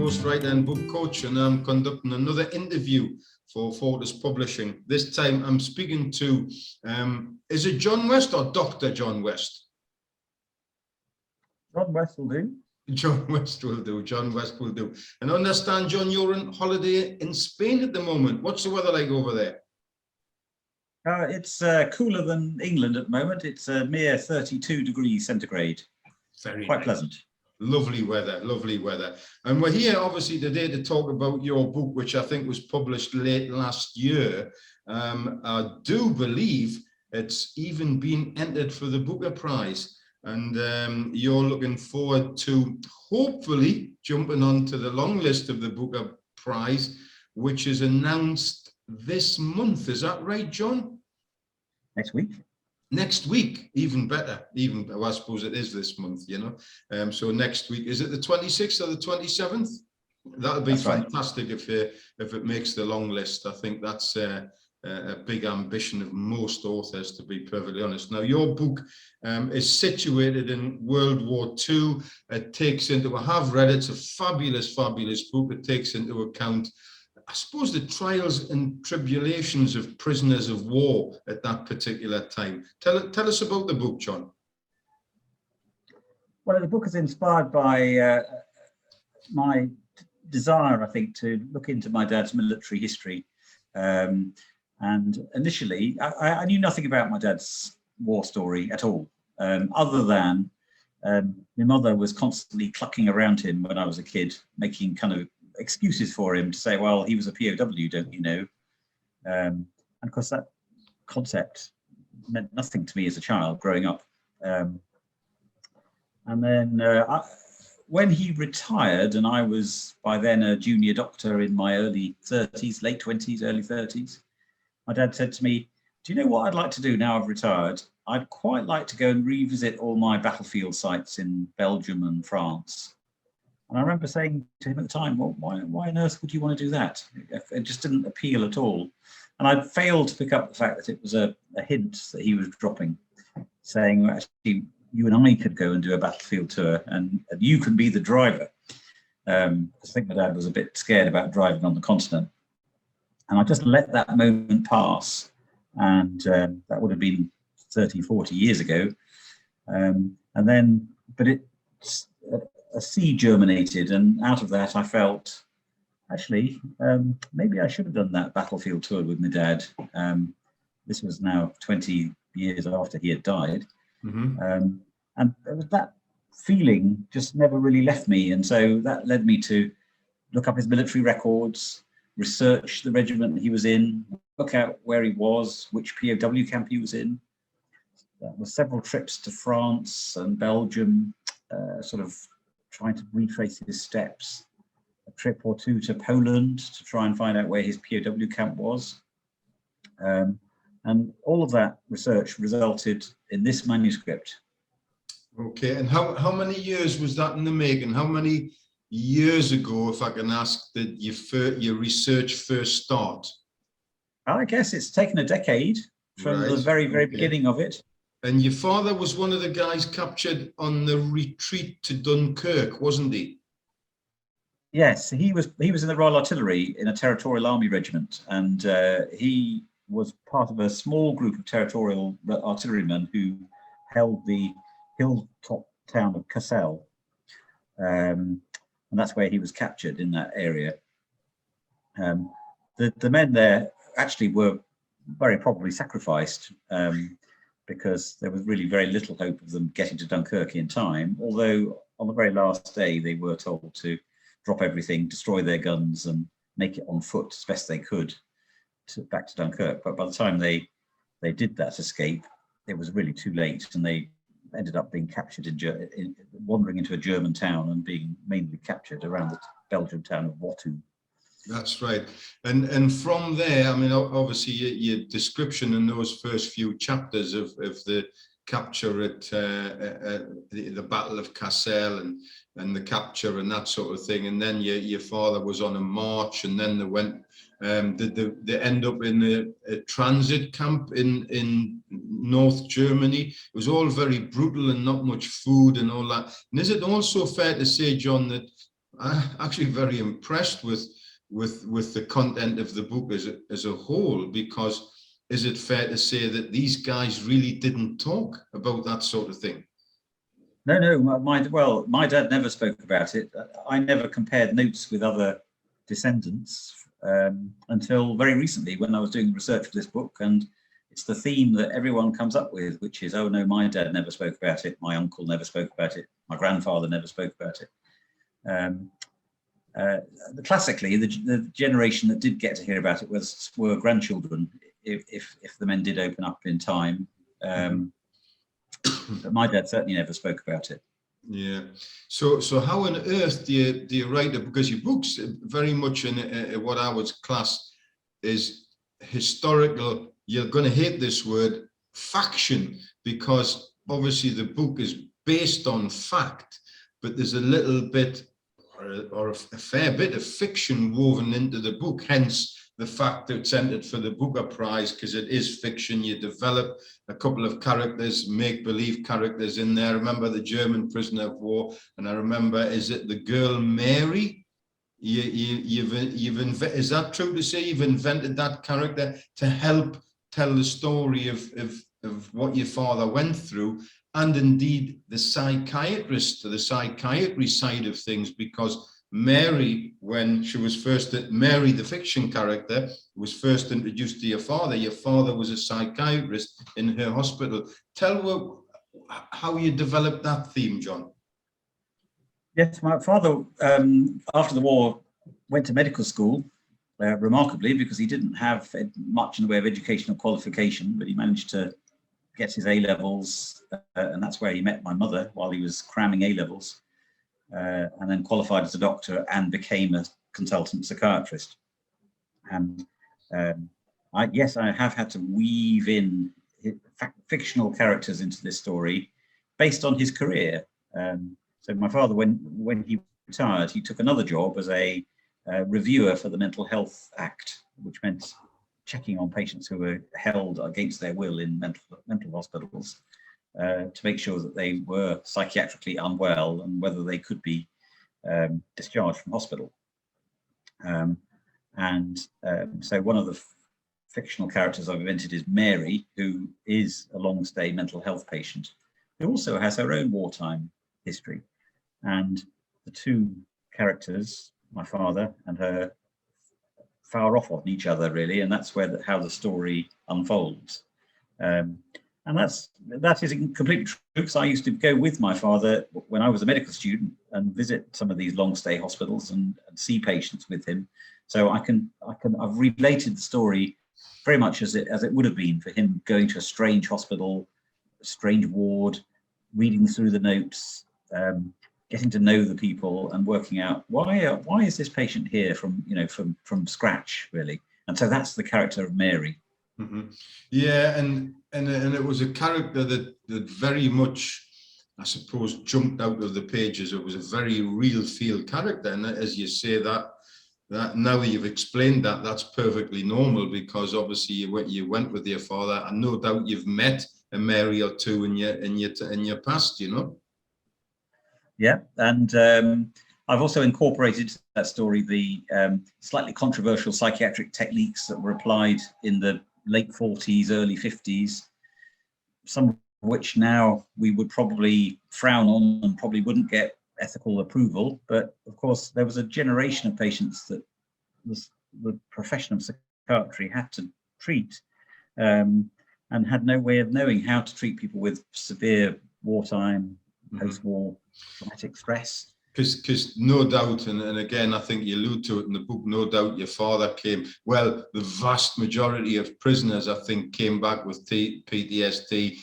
ghostwriter and book coach, and I'm conducting another interview for Fortis Publishing. This time I'm speaking to, is it John West or Dr. John West? John West will do. John West will do. John West will do. And I understand, John, you're on holiday in Spain at the moment. What's the weather like over there? It's cooler than England at the moment. It's a mere 32 degrees centigrade. Very quite nice. Pleasant. Lovely weather, lovely weather. And we're here obviously today to talk about your book, which I think was published late last year. I do believe it's even been entered for the Booker Prize. And you're looking forward to hopefully jumping onto the long list of the Booker Prize, which is announced this month. Is that right, John? Next week. Next week, even better. Well, I suppose it is this month, you know. So next week, is it the 26th or the 27th? That'll be fantastic if it makes the long list. I think that's a big ambition of most authors, to be perfectly honest. Now, your book is situated in World War II. It takes into, I have read it, it's a fabulous, fabulous book. It takes into account, I suppose, the trials and tribulations of prisoners of war at that particular time. Tell us about the book, John. Well, the book is inspired by my desire, I think, to look into my dad's military history. And initially, I knew nothing about my dad's war story at all, other than my mother was constantly clucking around him when I was a kid, making kind of excuses for him to say, well, he was a POW, don't you know? And of course, that concept meant nothing to me as a child growing up. And then when he retired, and I was by then a junior doctor in my early 30s, late 20s, early 30s, my dad said to me, do you know what I'd like to do now I've retired? I'd quite like to go and revisit all my battlefield sites in Belgium and France. And I remember saying to him at the time, well, why on earth would you want to do that? It just didn't appeal at all. And I'd failed to pick up the fact that it was a hint that he was dropping, saying, actually, you and I could go and do a battlefield tour and you can be the driver. I think my dad was a bit scared about driving on the continent. And I just let that moment pass. And that would have been 30, 40 years ago. But a seed germinated, and out of that I felt, actually, maybe I should have done that battlefield tour with my dad. This was now 20 years after he had died. Mm-hmm. And that feeling just never really left me. And so that led me to look up his military records, research the regiment he was in, look out where he was, which POW camp he was in. There were several trips to France and Belgium, sort of trying to retrace his steps, a trip or two to Poland to try and find out where his POW camp was. And all of that research resulted in this manuscript. Okay, and how many years was that in the making? How many years ago, if I can ask, did your research first start? I guess it's taken a decade from the very, very beginning of it. And your father was one of the guys captured on the retreat to Dunkirk, wasn't he? Yes, he was in the Royal Artillery in a Territorial Army regiment, and he was part of a small group of Territorial artillerymen who held the hilltop town of Cassel. And that's where he was captured, in that area. The men there actually were very probably sacrificed because there was really very little hope of them getting to Dunkirk in time, although on the very last day they were told to drop everything, destroy their guns and make it on foot as best they could back to Dunkirk. But by the time they did that escape, it was really too late, and they ended up being captured wandering into a German town and being mainly captured around the Belgian town of WWII. That's right. And from there, I mean, obviously your description in those first few chapters of the capture at the Battle of Cassel and the capture and that sort of thing, and then your father was on a march, and then they went, did they end up in a transit camp in North Germany? It was all very brutal and not much food and all that. And is it also fair to say, John, that I'm actually very impressed with the content of the book as a whole, because is it fair to say that these guys really didn't talk about that sort of thing? No, my dad never spoke about it. I never compared notes with other descendants until very recently, when I was doing research for this book, and it's the theme that everyone comes up with, which is, oh no, my dad never spoke about it, my uncle never spoke about it, my grandfather never spoke about it. Classically, the generation that did get to hear about it were grandchildren, if the men did open up in time. But my dad certainly never spoke about it. Yeah. So how on earth do you write it? Because your book's very much in what I would class is historical. You're going to hate this word, faction, because obviously the book is based on fact, but there's a little bit or a fair bit of fiction woven into the book, hence the fact that it's entered for the Booker Prize, because it is fiction. You develop a couple of characters, make-believe characters in there. I remember the German prisoner of war, and I remember, is it the girl Mary? Is that true to say you've invented that character to help tell the story of what your father went through, and indeed the psychiatrist, the psychiatry side of things, because Mary, when she was first, Mary, the fiction character, was first introduced to your father was a psychiatrist in her hospital. Tell me how you developed that theme, John. Yes, my father, after the war, went to medical school, remarkably, because he didn't have much in the way of educational qualification, but he managed to get his A-levels, and that's where he met my mother while he was cramming A-levels. And then qualified as a doctor and became a consultant psychiatrist. And I have had to weave in fictional characters into this story based on his career. So my father, when he retired, he took another job as a reviewer for the Mental Health Act, which meant checking on patients who were held against their will in mental hospitals. To make sure that they were psychiatrically unwell and whether they could be discharged from hospital. So one of the fictional characters I've invented is Mary, who is a long-stay mental health patient, who also has her own wartime history. And the two characters, my father and her, fire off on each other, really, and that's how the story unfolds. And that is completely true, because I used to go with my father when I was a medical student and visit some of these long stay hospitals and see patients with him. So I've related the story very much as it would have been for him, going to a strange hospital, a strange ward, reading through the notes, getting to know the people and working out why is this patient here from scratch, really. And so that's the character of Mary. Mm-hmm. Yeah, and it was a character that very much, I suppose, jumped out of the pages. It was a very real feel character, and as you say, that now that you've explained that, that's perfectly normal, because obviously you went with your father, and no doubt you've met a Mary or two in your past, you know. Yeah, and I've also incorporated into that story the slightly controversial psychiatric techniques that were applied in the late 40s, early 50s, some of which now we would probably frown on and probably wouldn't get ethical approval. But of course, there was a generation of patients that the profession of psychiatry had to treat, and had no way of knowing how to treat people with severe wartime, post-war traumatic stress. Because no doubt, and again, I think you allude to it in the book, no doubt your father came, well, the vast majority of prisoners, I think, came back with PTSD.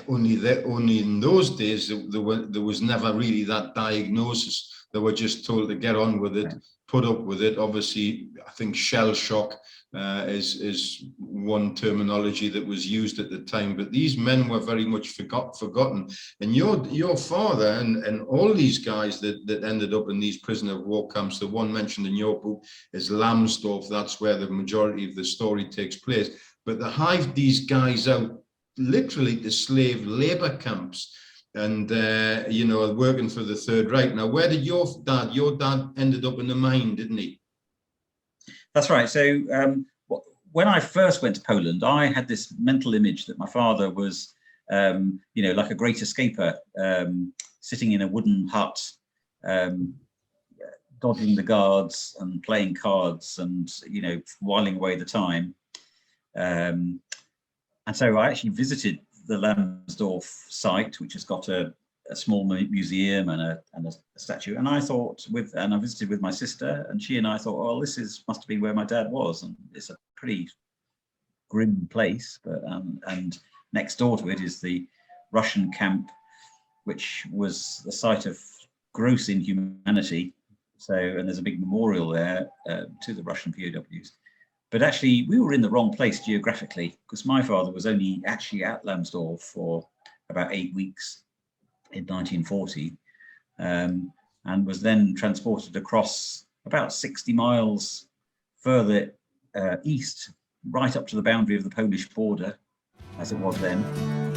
Only in those days, there was never really that diagnosis. They were just told to get on with it, put up with it. Obviously, I think shell shock is one terminology that was used at the time, but these men were very much forgotten. And your father and all these guys that ended up in these prisoner of war camps, the one mentioned in your book is Lambsdorff. That's where the majority of the story takes place. But they hived these guys out literally to slave labor camps. and you know, working for the Third Reich. Now, where did your dad ended up in the mine, didn't he? That's right. So when I first went to Poland, I had this mental image that my father was, you know, like a great escaper, sitting in a wooden hut, dodging the guards and playing cards and, you know, whiling away the time. And so I actually visited the Lambsdorff site, which has got a small museum and a statue. And I thought and I visited with my sister, and she and I thought, well, must have been where my dad was. And it's a pretty grim place, but and next door to it is the Russian camp, which was the site of gross inhumanity. So, and there's a big memorial there to the Russian POWs. But actually, we were in the wrong place geographically, because my father was only actually at Lambsdorff for about 8 weeks in 1940, and was then transported across about 60 miles further east, right up to the boundary of the Polish border, as it was then.